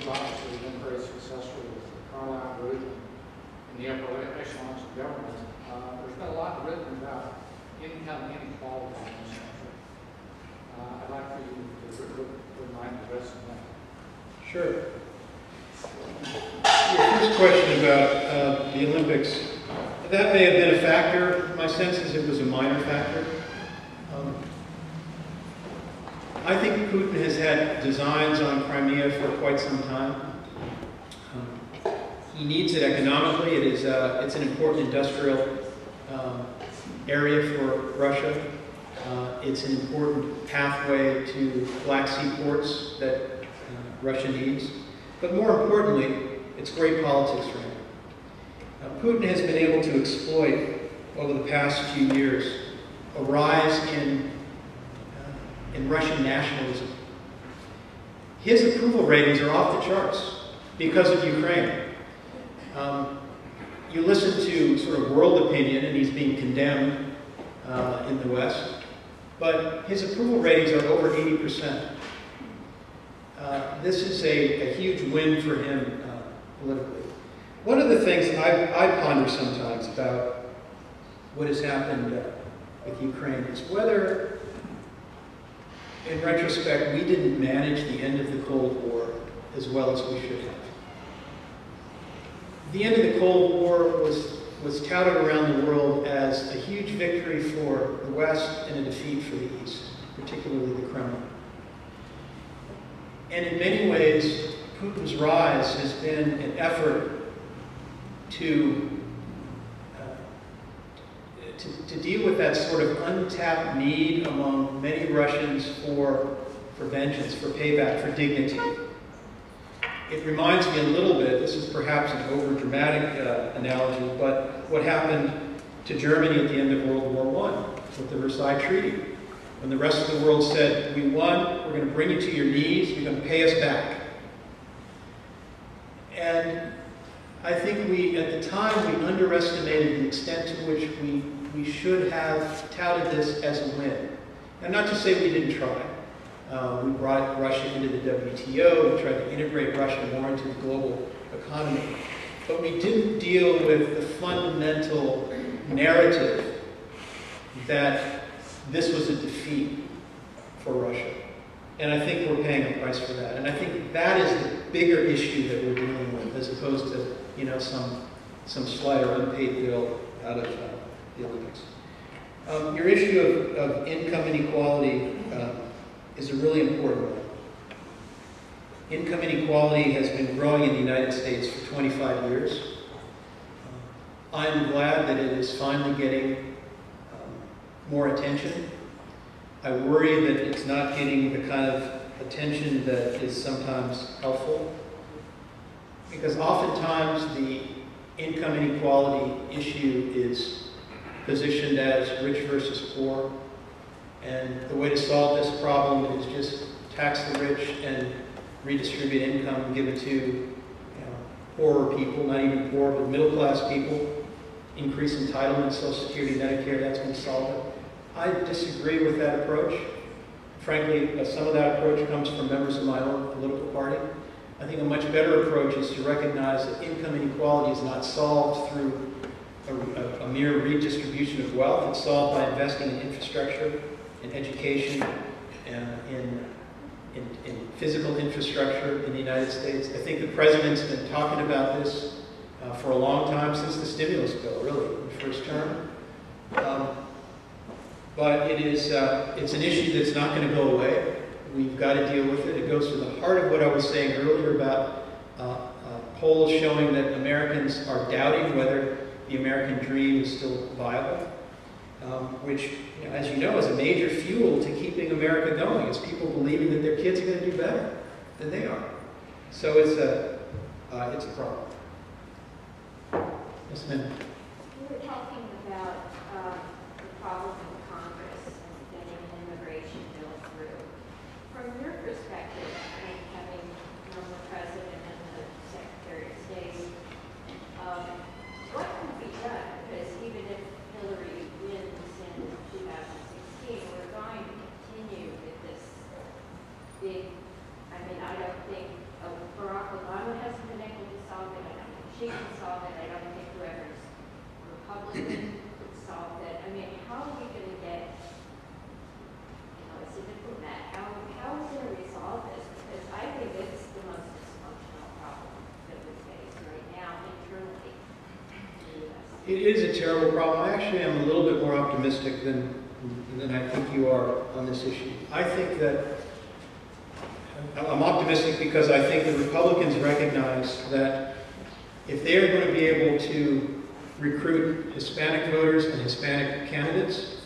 You obviously have been very successful with the Carlyle group and the upper echelons of government. There's been a lot written about income inequality in this country. I'd like for you to remind the rest of that. Sure. Your first question about the Olympics, that may have been a factor. My sense is it was a minor factor. I think Putin has had designs on Crimea for quite some time. He needs it economically. It's an important industrial area for Russia. It's an important pathway to Black Sea ports that Russia needs. But more importantly, it's great politics for him. Putin has been able to exploit, over the past few years, a rise in Russian nationalism. His approval ratings are off the charts because of Ukraine. You listen to sort of world opinion, and he's being condemned in the West, but his approval ratings are over 80%. This is a huge win for him politically. One of the things I ponder sometimes about what has happened with Ukraine is whether, in retrospect, we didn't manage the end of the Cold War as well as we should have. The end of the Cold War was touted around the world as a huge victory for the West and a defeat for the East, particularly the Kremlin. And in many ways, Putin's rise has been an effort to deal with that sort of untapped need among many Russians for vengeance, for payback, for dignity. It reminds me a little bit, this is perhaps an over-dramatic analogy, but what happened to Germany at the end of World War I with the Versailles Treaty. When the rest of the world said, we won, we're going to bring you to your knees, you're going to pay us back. And I think at the time, we underestimated the extent to which we should have touted this as a win. And not to say we didn't try. We brought Russia into the WTO, we tried to integrate Russia more into the global economy. But we didn't deal with the fundamental narrative that this was a defeat for Russia. And I think we're paying a price for that. And I think that is the bigger issue that we're dealing with, as opposed to, some slight or unpaid bill out of the Olympics. Your issue of income inequality is a really important one. Income inequality has been growing in the United States for 25 years. I'm glad that it is finally getting more attention. I worry that it's not getting the kind of attention that is sometimes helpful, because oftentimes the income inequality issue is positioned as rich versus poor, and the way to solve this problem is just tax the rich and redistribute income and give it to poorer people, not even poor, but middle-class people, increase entitlements, Social Security, Medicare, that's going to solve it. I disagree with that approach. Frankly, some of that approach comes from members of my own political party. I think a much better approach is to recognize that income inequality is not solved through a mere redistribution of wealth. It's solved by investing in infrastructure, in education, and in physical infrastructure in the United States. I think the president's been talking about this for a long time, since the stimulus bill, really, in the first term. But it's an issue that's not going to go away. We've got to deal with it. It goes to the heart of what I was saying earlier about polls showing that Americans are doubting whether the American dream is still viable, which, as you know, is a major fuel to keeping America going. It's people believing that their kids are going to do better than they are. So it's a problem. Yes, ma'am. We were talking about the problem in Congress and getting an immigration bill through. From your perspective, and having known the President and the Secretary of State, what can be done? Because even if Hillary wins in 2016, we're going to continue with this big, I don't think Barack Obama hasn't been able to solve it. I don't think she can solve it. I don't think whoever's Republican could solve it. How are we going to get, as a diplomat, how is going to resolve this? Because I think it's the most dysfunctional problem that we face right now internally in the U.S. It is a terrible problem. I actually am a little bit more optimistic than I think you are on this issue. I think that I'm optimistic because I think the Republicans recognize that if they are going to be able to recruit Hispanic voters and Hispanic candidates,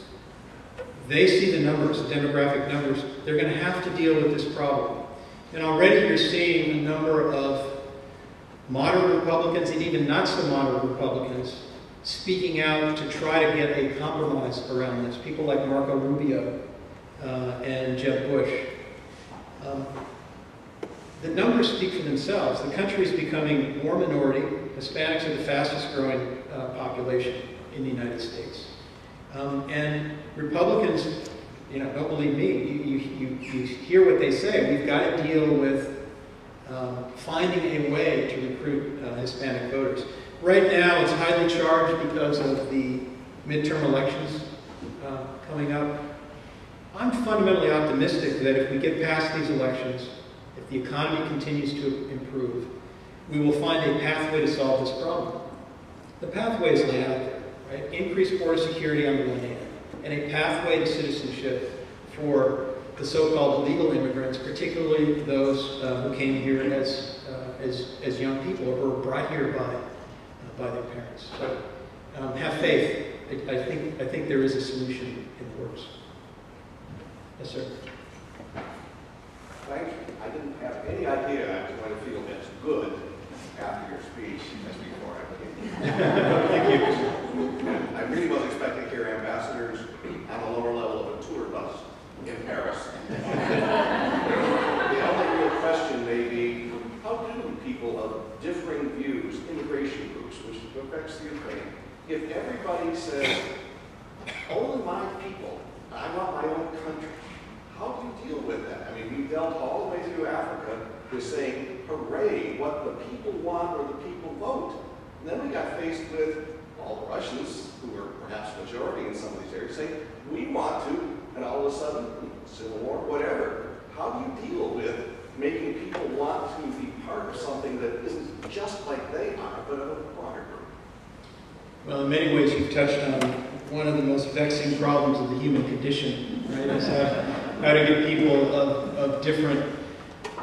they see the numbers, the demographic numbers. They're going to have to deal with this problem. And already you're seeing a number of moderate Republicans and even not so moderate Republicans speaking out to try to get a compromise around this. People like Marco Rubio and Jeb Bush. The numbers speak for themselves. The country is becoming more minority. Hispanics are the fastest growing population in the United States. And Republicans, don't believe me, you hear what they say. We've got to deal with finding a way to recruit Hispanic voters. Right now, it's highly charged because of the midterm elections coming up. I'm fundamentally optimistic that if we get past these elections, if the economy continues to improve, we will find a pathway to solve this problem. The pathway is laid out there, right? Increased border security on the one hand, and a pathway to citizenship for the so-called illegal immigrants, particularly those who came here as young people or who were brought here by their parents. So have faith. I think there is a solution in the works. Yes, sir. Thank you. I didn't have any idea I was going to feel as good after your speech as before I came. Thank you. I really wasn't expecting to hear ambassadors on the lower level of a tour bus in Paris. The only real question may be, how do people of differing views, immigration groups, which affects the Ukraine, if everybody says, only my people, I want my own country, how do you deal with that? We dealt all the way through Africa with saying, hooray, what the people want or the people vote. And then we got faced with all the Russians, who were perhaps majority in some of these areas, saying, we want to, and all of a sudden, civil war, whatever. How do you deal with making people want to be part of something that isn't just like they are, but of a broader group? Well, in many ways, you've touched on one of the most vexing problems of the human condition, right? Is how to get people of different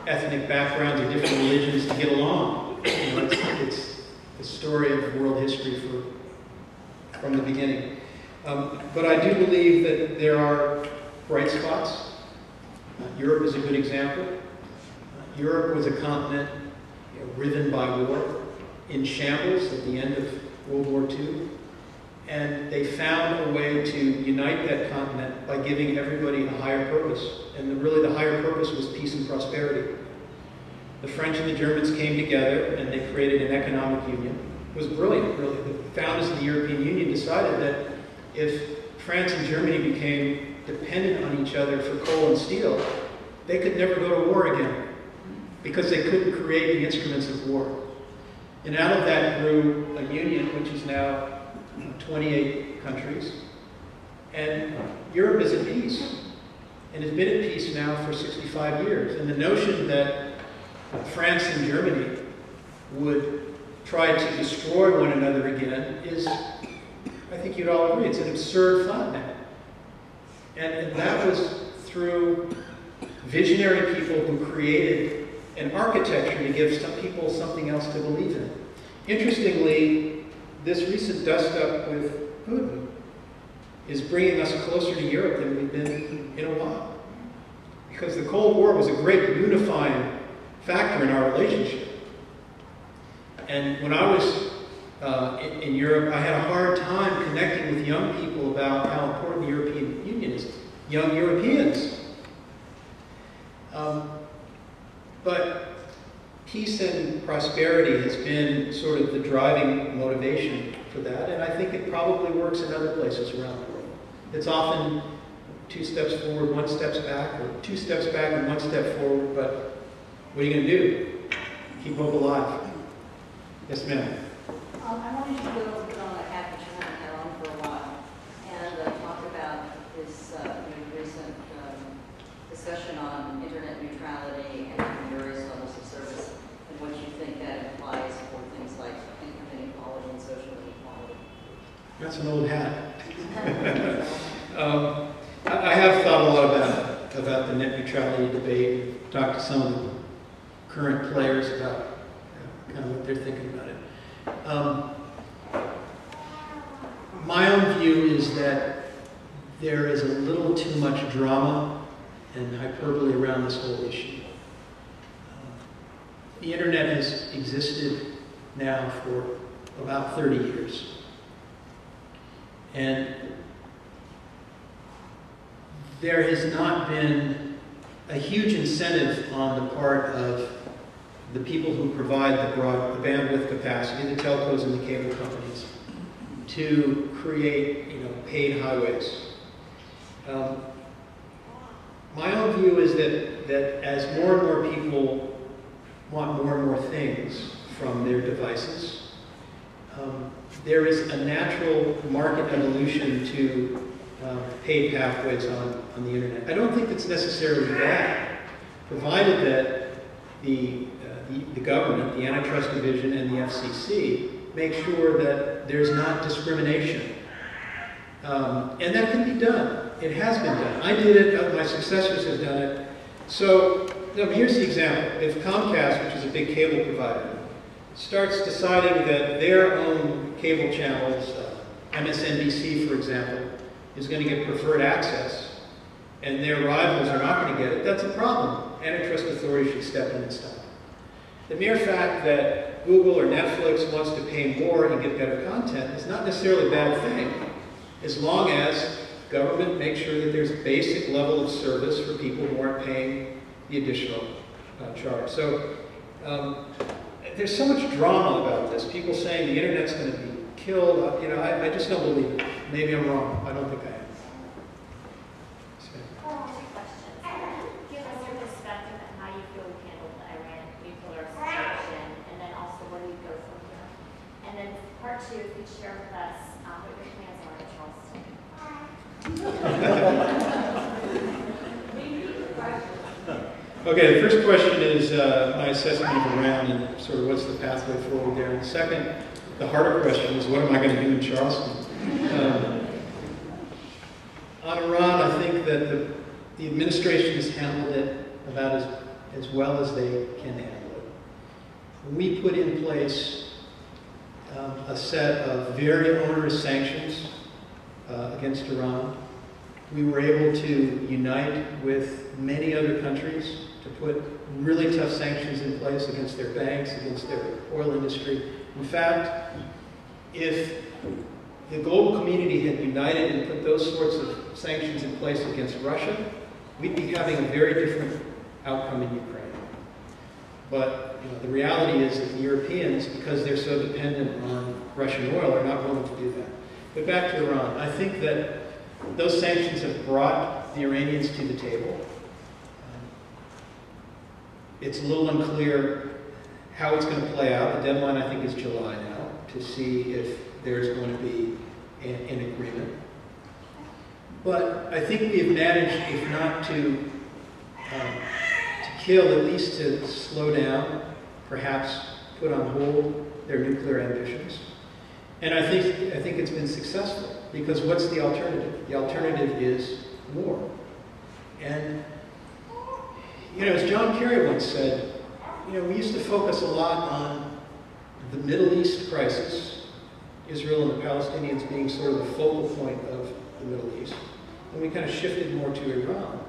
ethnic backgrounds or different religions to get along. It's the story of world history from the beginning. But I do believe that there are bright spots. Europe is a good example. Europe was a continent riven by war, in shambles at the end of World War II. And they found a way to unite that continent by giving everybody a higher purpose. And really the higher purpose was peace and prosperity. The French and the Germans came together and they created an economic union. It was brilliant, really. The founders of the European Union decided that if France and Germany became dependent on each other for coal and steel, they could never go to war again because they couldn't create the instruments of war. And out of that grew a union which is now 28 countries, and Europe is at peace, and has been at peace now for 65 years. And the notion that France and Germany would try to destroy one another again is, I think you'd all agree, it's an absurd thought now. And that was through visionary people who created an architecture to give some people something else to believe in. Interestingly, this recent dust-up with Putin is bringing us closer to Europe than we've been in a while. Because the Cold War was a great unifying factor in our relationship. And when I was in Europe, I had a hard time connecting with young people about how important the European Union is. Young Europeans. But peace and prosperity has been sort of the driving motivation for that, and I think it probably works in other places around the world. It's often 2 steps forward, 1 step back, or 2 steps back and 1 step forward, but what are you going to do? Keep hope alive. Yes, ma'am. I wanted to go a bit on a hat that you haven't had on for a while and talk about this recent discussion on internet neutrality and various levels of service and what you think that implies for things like income inequality and social inequality. That's an old hat. I have thought a lot about the net neutrality debate, talked to some of the current players about kind of what they're thinking about it. My own view is that there is a little too much drama and hyperbole around this whole issue. The internet has existed now for about 30 years. And there has not been a huge incentive on the part of the people who provide the bandwidth capacity, the telcos and the cable companies, to create, paid highways. My own view is that as more and more people want more and more things from their devices, there is a natural market evolution to paid pathways on the internet. I don't think that's necessarily bad, provided that the government, the antitrust division, and the FCC make sure that there's not discrimination. And that can be done. It has been done. I did it, my successors have done it. So here's the example. If Comcast, which is a big cable provider, starts deciding that their own cable channels, MSNBC for example, is going to get preferred access, and their rivals are not going to get it, that's a problem. Antitrust authorities should step in and stop it. The mere fact that Google or Netflix wants to pay more and get better content is not necessarily a bad thing, as long as government makes sure that there's a basic level of service for people who aren't paying the additional charge. So there's so much drama about this. People saying the internet's going to be killed. I just don't believe it. Maybe I'm wrong. I don't think I am. Give us your perspective on how you feel we handled the Iran nuclear situation, and then also where do you go from here? And then part 2, if you share with us what your plans are in Charleston. Okay, the first question is my assessment of Iran and sort of what's the pathway forward there. And the second, the harder question is what am I going to do in Charleston? On Iran, I think that the administration has handled it about as well as they can handle it. We put in place a set of very onerous sanctions against Iran. We were able to unite with many other countries to put really tough sanctions in place against their banks, against their oil industry. In fact, if the global community had united and put those sorts of sanctions in place against Russia, we'd be having a very different outcome in Ukraine. But the reality is that the Europeans, because they're so dependent on Russian oil, are not willing to do that. But back to Iran, I think that those sanctions have brought the Iranians to the table. It's a little unclear how it's going to play out. The deadline, I think, is July now. to see if there's going to be an agreement. But I think we've managed, if not to kill, at least to slow down, perhaps put on hold their nuclear ambitions. And I think it's been successful, because what's the alternative? The alternative is war. And, you know, as John Kerry once said, you know, we used to focus a lot on the Middle East crisis, Israel and the Palestinians being sort of the focal point of the Middle East. And we kind of shifted more to Iran.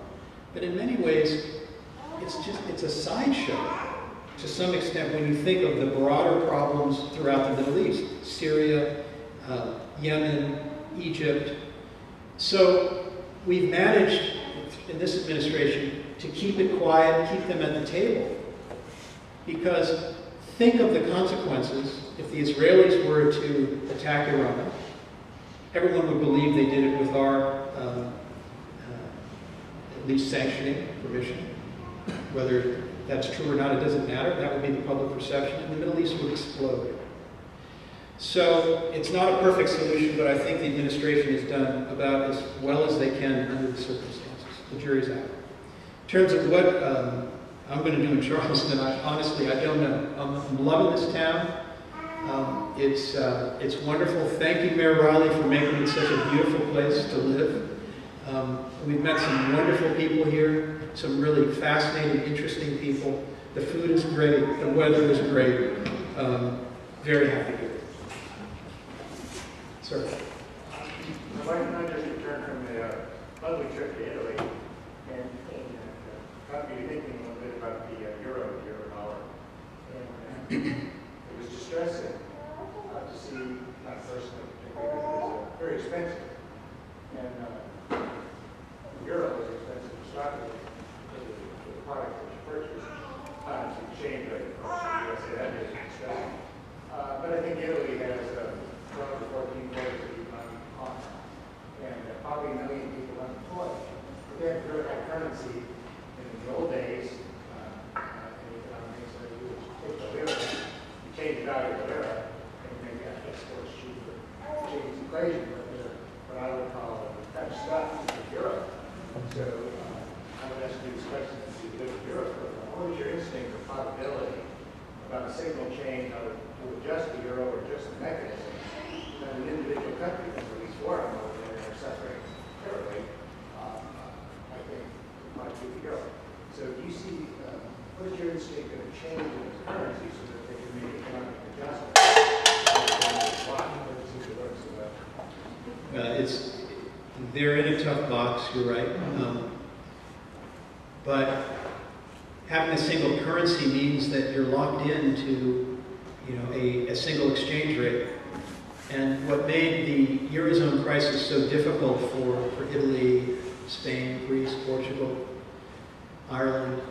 But in many ways, it's a sideshow to some extent when you think of the broader problems throughout the Middle East, Syria, Yemen, Egypt. So we've managed in this administration to keep it quiet, keep them at the table. Because think of the consequences if the Israelis were to attack Iran. Everyone would believe they did it with our at least sanctioning permission. Whether that's true or not, it doesn't matter. That would be the public perception, and the Middle East would explode. So it's not a perfect solution, but I think the administration has done about as well as they can under the circumstances. The jury's out. In terms of what I'm going to do in Charleston, honestly, I don't know. I'm loving this town. It's wonderful. Thank you, Mayor Riley, for making it such a beautiful place to live. We've met some wonderful people here, some really fascinating, interesting people. The food is great. The weather is great. Very happy here. Sir. My wife and I just returned from a lovely trip to Italy, and got me thinking a little bit about the euro dollar. And it was distressing to see, not personally, particularly, because it was very expensive. And the euro was expensive to start with, because of the product that you purchased, times the exchange rate across the USA. That is distressing. But I think Italy has 12 or 14 quarters of economic decline, and probably a million people unemployed. But they have very high currency. In the old days, in economics, you would take the lira, you change the value of the lira, and maybe exports cheaper. Change the equation, but they're what I would call kind of stuck with the euro. So I would ask you this question to see the euro program. What is your instinct or probability about a signal change to adjust the euro or adjust the mechanism that an individual country can release war on over there and separate terribly? I think it might be the euro. So do you see, what is your instinct of a change in the currency so that they can make economic adjustments? They're in a tough box, you're right. But having a single currency means that you're locked into, you know, a single exchange rate. And what made the Eurozone crisis so difficult for Italy, Spain, Greece, Portugal, Ireland,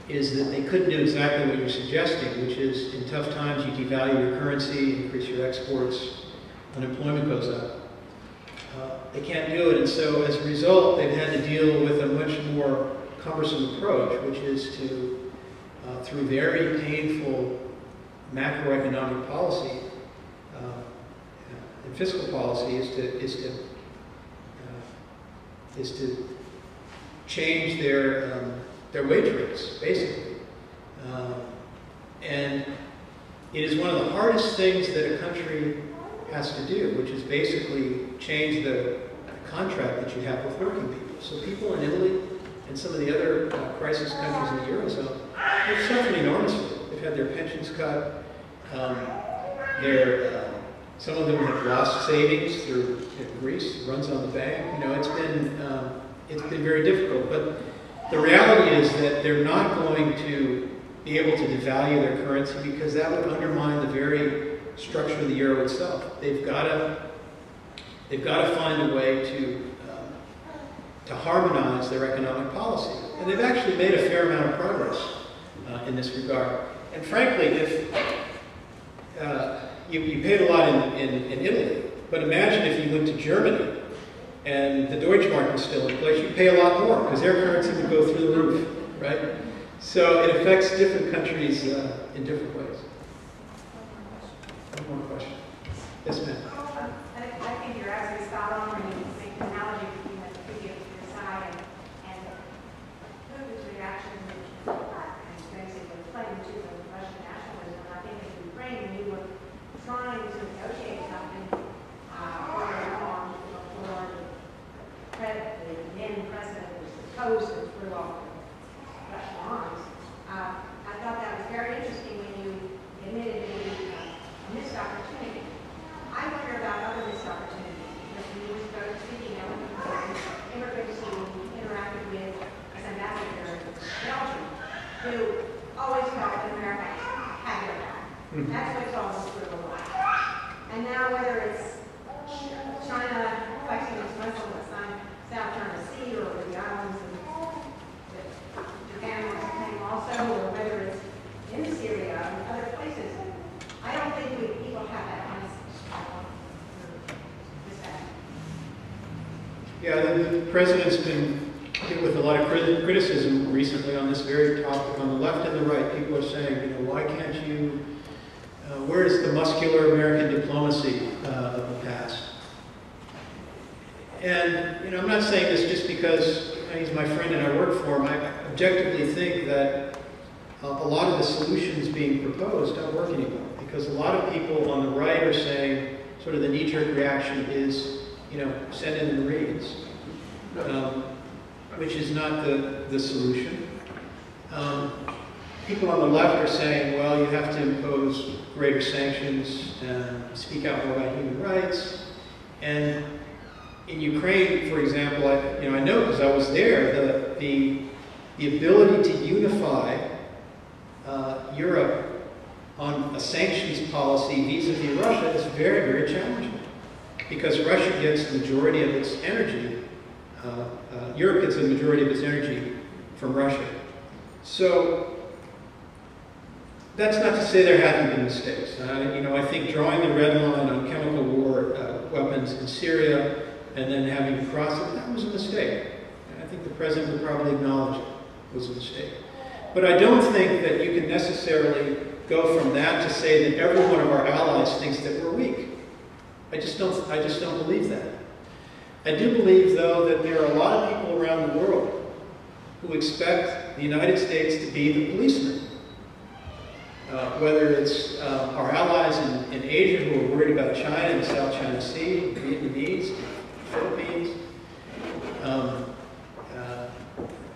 is that they couldn't do exactly what you're suggesting, which is in tough times you devalue your currency, increase your exports, unemployment goes up. They can't do it, and so as a result, they've had to deal with a much more cumbersome approach, which is to, through very painful macroeconomic policy and fiscal policy, is to change their wage rates, basically. And it is one of the hardest things that a country has to do, which is basically change the contract that you have with working people. So people in Italy and some of the other crisis countries in the Eurozone, they've suffered enormously. They've had their pensions cut. Some of them have lost savings through Greece, runs on the bank. You know, it's been very difficult. But the reality is that they're not going to be able to devalue their currency because that would undermine the very structure of the euro itself. They've got to find a way to harmonize their economic policy, and they've actually made a fair amount of progress in this regard. And frankly, if you paid a lot in Italy, but imagine if you went to Germany and the Deutschmark was still in place, you'd pay a lot more because their currency would go through the roof, right? So it affects different countries in different ways. One more question. Yes, ma'am. I think you're absolutely spot on when you make the analogy between the video to your side and Putin's reaction, which is basically playing to the Russian nationalism. I think in Ukraine, when you were trying to negotiate something early on before the then president was supposed to threw off the Russian arms, I thought that was very interesting when you admitted a missed opportunity. I wonder about other missed opportunities, because when you were speaking of immigrants who interacted with as ambassador in Belgium, who always felt that America had their back. That's what's always through the line. And now whether it's China flexing its muscle in South China Sea, or the islands that Japan was saying also, or whether it's in Syria and other places, I don't think people have that kind of respect. Yeah, the president's been hit with a lot of criticism recently on this very topic. On the left and the right, people are saying, why can't you, where is the muscular American diplomacy of the past? And, I'm not saying this just because he's my friend and I work for him. I objectively think that a lot of the solutions being proposed don't work anymore, because a lot of people on the right are saying sort of the knee-jerk reaction is, send in the Marines, which is not the solution. People on the left are saying, well, you have to impose greater sanctions and speak out more about human rights. And in Ukraine, for example, I know because I was there, the ability to unify Europe on a sanctions policy vis-a-vis Russia is very, very challenging, because Russia gets the majority of its energy, Europe gets the majority of its energy from Russia. So that's not to say there haven't been mistakes. I think drawing the red line on chemical war weapons in Syria and then having to cross it, that was a mistake. And I think the president would probably acknowledge it was a mistake. But I don't think that you can necessarily go from that to say that every one of our allies thinks that we're weak. I just don't believe that. I do believe, though, that there are a lot of people around the world who expect the United States to be the policeman. Whether it's our allies in Asia who are worried about China and the South China Sea, the Vietnamese, the Philippines,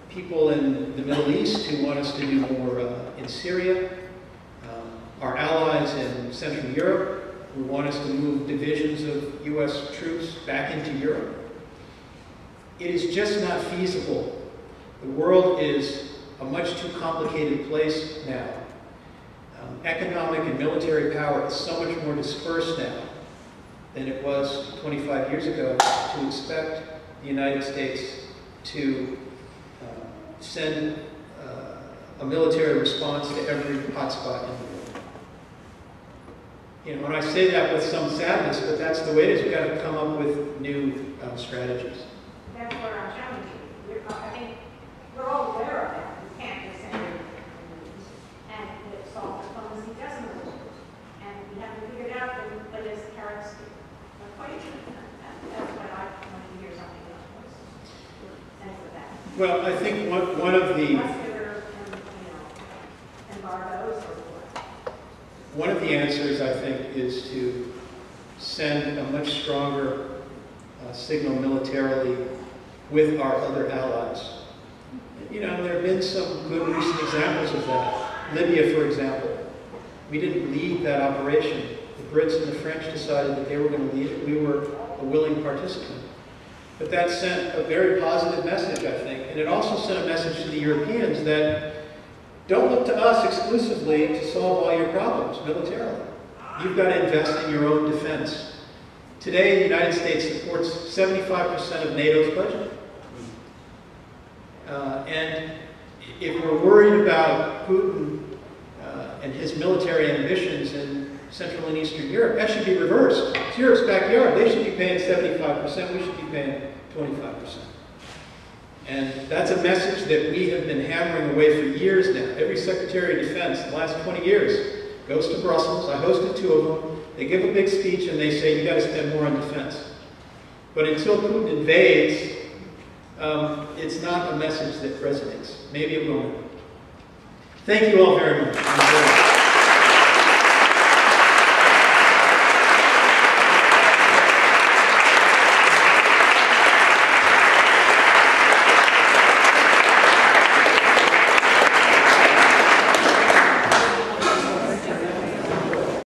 people in the Middle East who want us to do more in Syria, our allies in Central Europe who want us to move divisions of U.S. troops back into Europe. It is just not feasible. The world is a much too complicated place now. Economic and military power is so much more dispersed now than it was 25 years ago to expect the United States to send a military response to every hotspot in the world. And I say that with some sadness, but that's the way it is. We've got to come up with new strategies. That's where I'm challenging you. I think we're all aware of that. We can't just send it and solve diplomacy doesn't work. And we haven't figured out the latest carrots equation. That's what I want to hear something else. Sense of that. Well, I think one of the embargoes or one of the answers, I think, is to send a much stronger signal militarily with our other allies. There have been some good recent examples of that. Libya, for example. We didn't lead that operation. The Brits and the French decided that they were going to lead it. We were a willing participant. But that sent a very positive message, I think. And it also sent a message to the Europeans that don't look to us exclusively to solve all your problems militarily. You've got to invest in your own defense. Today, the United States supports 75% of NATO's budget. And if we're worried about Putin and his military ambitions in Central and Eastern Europe, that should be reversed. It's Europe's backyard. They should be paying 75%. We should be paying 25%. And that's a message that we have been hammering away for years now. Every Secretary of Defense in the last 20 years goes to Brussels. I hosted 2 of them. they give a big speech and they say, you got to spend more on defense. But until Putin invades, it's not a message that resonates. Maybe it will. Thank you all very much.